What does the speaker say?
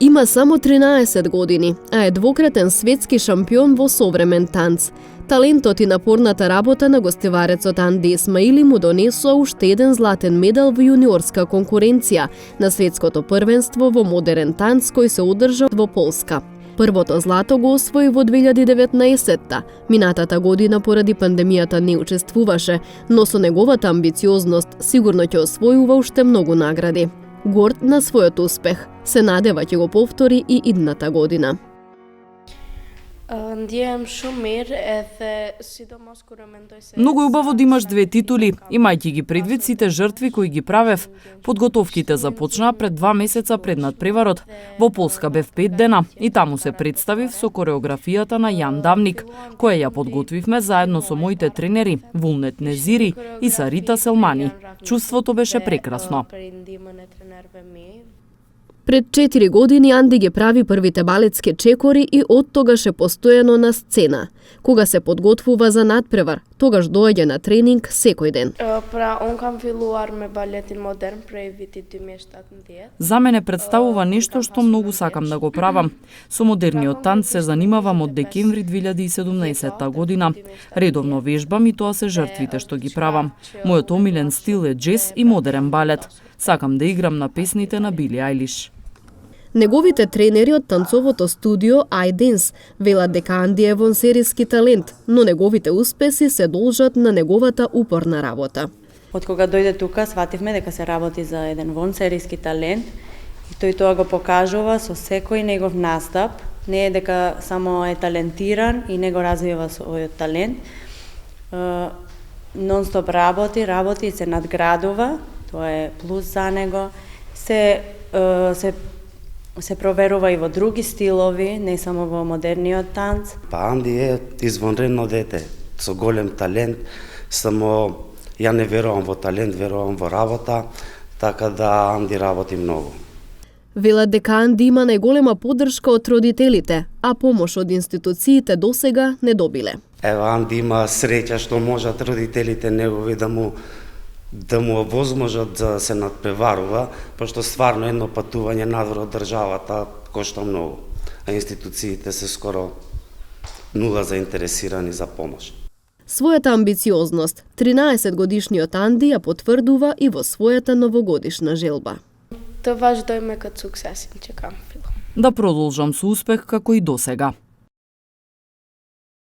Има само 13 години, а е двократен светски шампион во современ танц. Талентот и напорната работа на гостеварецот Анди Исмаили му донесоа уште еден златен медал во јуниорска конкуренција на светското првенство во модерен танц кој се одржа во Полска. Првото злато го освои во 2019-та. Минатата година поради пандемијата не учествуваше, но со неговата амбициозност сигурно ќе освојува уште многу награди. Горд на својот успех, се надева ќе го повтори и идната година. Многу е убаво да имаш две титули, имајќи ги предвид сите жртви кои ги правев. Подготовките започнаа пред 2 месеца пред надпреварот. Во Полска бев 5 дена и таму се представив со кореографијата на Јан Давник, која ја подготвивме заедно со моите тренери Вулнет Незири и Сарита Селмани. Чувството беше прекрасно. Пред 4 години Анди ги прави првите балетски чекори и оттогаш е постојано на сцена. Кога се подготвува за надпревар, тогаш доаѓа на тренинг секој ден. За мене представува нешто што многу сакам да го правам. Со модерниот танц се занимавам од декември 2017 година. Редовно вежбам и тоа се жртвите што ги правам. Мојот омилен стил е џез и модерен балет. Сакам да играм на песните на Били Ајлиш. Неговите тренери од танцовото студио iDance велат дека Анди е вонсериски талент, но неговите успеси се должат на неговата упорна работа. Од кога дојде тука, свативме дека се работи за еден вонсериски талент и тој тоа го покажува со секој негов настап. Не е дека само е талентиран и не го развива својот талент. Нон-стоп работи и се надградува. Тоа е плюс за него. Се проверува и во други стилови, не само во модерниот танц. Анди е извонредно дете, со голем талент, само ја не верувам во талент, верувам во работа, така да Анди работи многу. Велат дека Анди има најголема поддршка од родителите, а помош од институциите досега не добиле. Анди има среќа што можат родителите негови да му овозможат да се надпреварува, пошто стварно едно патување надвор од државата кошта многу, а институциите се скоро нула заинтересирани за помош. Својата амбициозност 13 годишниот Анди ја потврдува и во својата новогодишна желба. Да продолжам со успех како и досега.